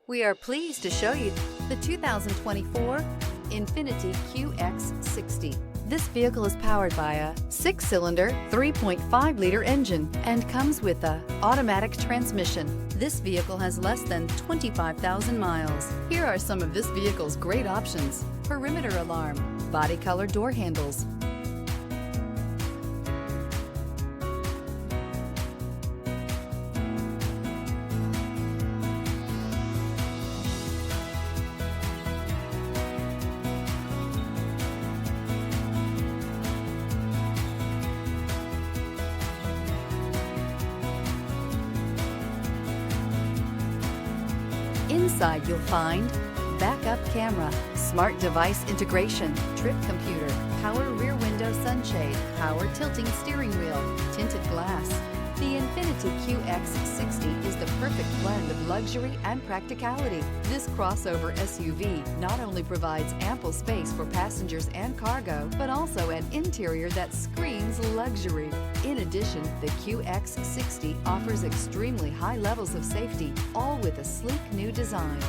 We are pleased to show you the 2024 INFINITI QX60. This vehicle is powered by a 6-cylinder, 3.5-liter engine and comes with a automatic transmission. This vehicle has less than 25,000 miles. Here are some of this vehicle's great options: perimeter alarm, body color door handles, Inside you'll find backup camera, smart device integration, trip computer, power rear window sunshade, power tilting steering wheel, tinted glass. The INFINITI QX60 is the perfect blend of luxury and practicality. This crossover SUV not only provides ample space for passengers and cargo, but also an interior that screams luxury. In addition, the QX60 offers extremely high levels of safety, all with a sleek new design.